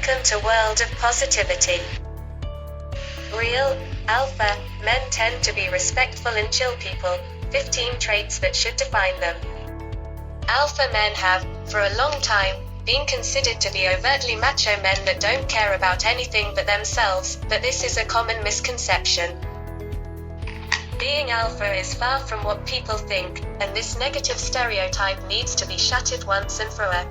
Welcome to World of Positivity. Real, alpha, men tend to be respectful and chill people. 15 traits that should define them. Alpha men have, for a long time, been considered to be overtly macho men that don't care about anything but themselves, but this is a common misconception. Being alpha is far from what people think, and this negative stereotype needs to be shattered once and for all.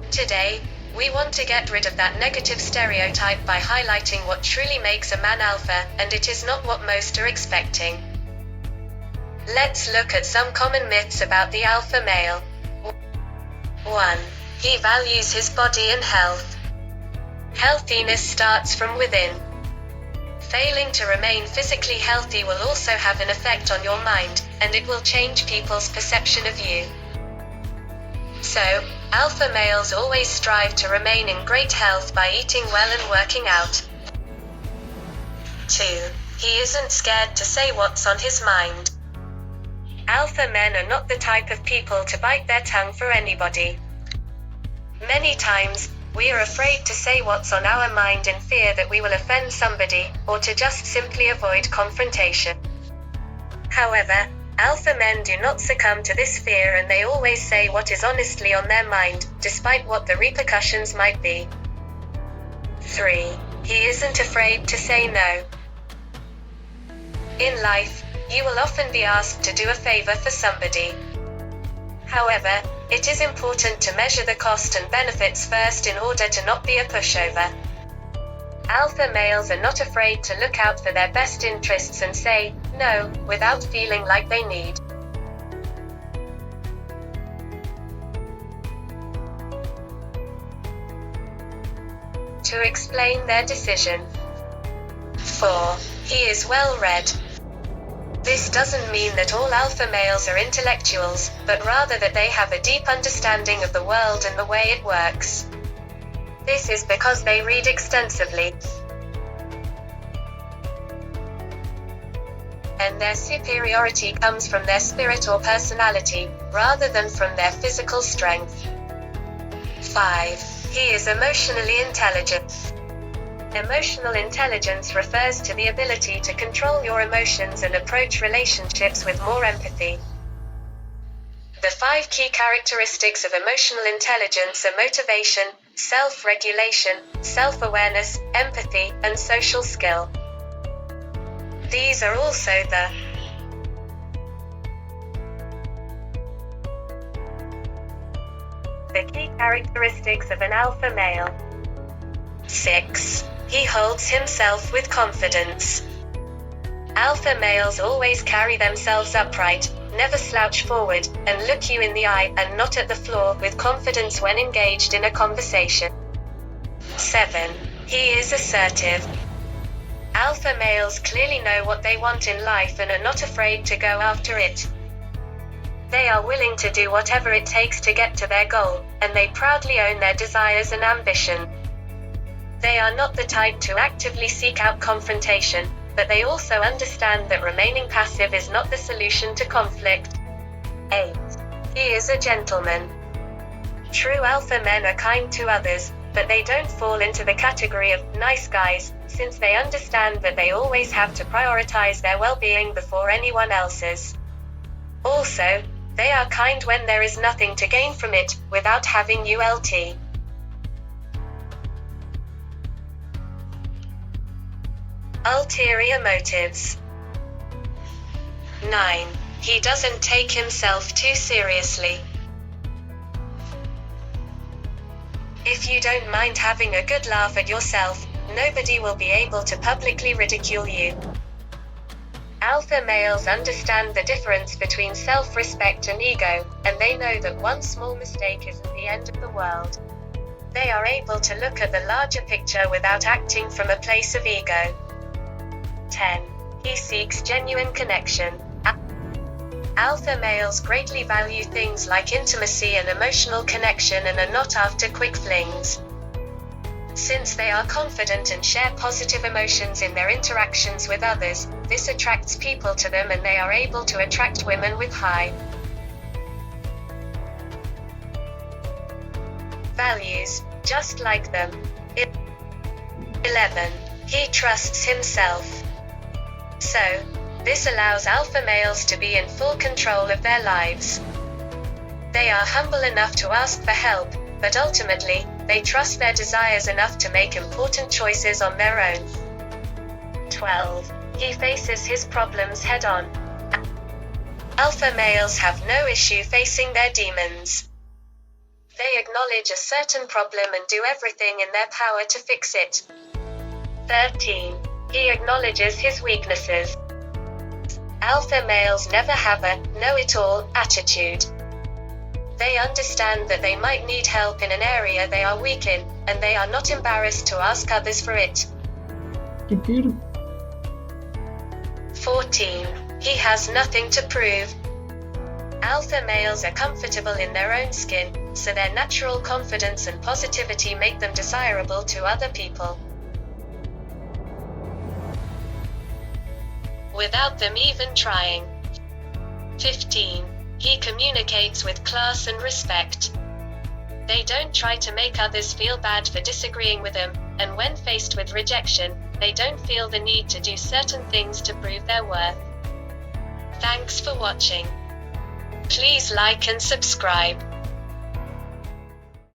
Today, we want to get rid of that negative stereotype by highlighting what truly makes a man alpha, and it is not what most are expecting. Let's look at some common myths about the alpha male. 1. He values his body and health. Healthiness starts from within. Failing to remain physically healthy will also have an effect on your mind, and it will change people's perception of you. So, alpha males always strive to remain in great health by eating well and working out. 2. He isn't scared to say what's on his mind. Alpha men are not the type of people to bite their tongue for anybody. Many times, we are afraid to say what's on our mind in fear that we will offend somebody, or to just simply avoid confrontation. However, alpha men do not succumb to this fear, and they always say what is honestly on their mind, despite what the repercussions might be. 3. He isn't afraid to say no. In life, you will often be asked to do a favor for somebody. However, it is important to measure the cost and benefits first in order to not be a pushover. Alpha males are not afraid to look out for their best interests and say no without feeling like they need. To explain their decision. 4. He is well read. This doesn't mean that all alpha males are intellectuals, but rather that they have a deep understanding of the world and the way it works. This is because they read extensively. And their superiority comes from their spirit or personality, rather than from their physical strength. 5. He is emotionally intelligent. Emotional intelligence refers to the ability to control your emotions and approach relationships with more empathy. The 5 key characteristics of emotional intelligence are motivation, self-regulation, self-awareness, empathy, and social skill. These are also the key characteristics of an alpha male. 6. He holds himself with confidence. Alpha males always carry themselves upright, never slouch forward, and look you in the eye, and not at the floor, with confidence when engaged in a conversation. 7. He is assertive. Alpha males clearly know what they want in life and are not afraid to go after it. They are willing to do whatever it takes to get to their goal, and they proudly own their desires and ambition. They are not the type to actively seek out confrontation, but they also understand that remaining passive is not the solution to conflict. 8. He is a gentleman. True alpha men are kind to others, but they don't fall into the category of nice guys, since they understand that they always have to prioritize their well-being before anyone else's. Also, they are kind when there is nothing to gain from it, without having ULT. Ulterior motives. 9. He doesn't take himself too seriously. If you don't mind having a good laugh at yourself, nobody will be able to publicly ridicule you. Alpha males understand the difference between self-respect and ego, and they know that one small mistake isn't the end of the world. They are able to look at the larger picture without acting from a place of ego. 10. He seeks genuine connection. Alpha males greatly value things like intimacy and emotional connection and are not after quick flings. Since they are confident and share positive emotions in their interactions with others, this attracts people to them, and they are able to attract women with high values. just like them. 11. He trusts himself. So, this allows alpha males to be in full control of their lives. They are humble enough to ask for help, but ultimately, they trust their desires enough to make important choices on their own. 12. He faces his problems head-on. Alpha males have no issue facing their demons. They acknowledge a certain problem and do everything in their power to fix it. 13. He acknowledges his weaknesses. Alpha males never have a know-it-all attitude. They understand that they might need help in an area they are weak in, and they are not embarrassed to ask others for it. 14. He has nothing to prove. Alpha males are comfortable in their own skin, so their natural confidence and positivity make them desirable to other people, without them even trying. 15. He communicates with class and respect. They don't try to make others feel bad for disagreeing with them, and when faced with rejection, they don't feel the need to do certain things to prove their worth. Thanks for watching. Please like and subscribe.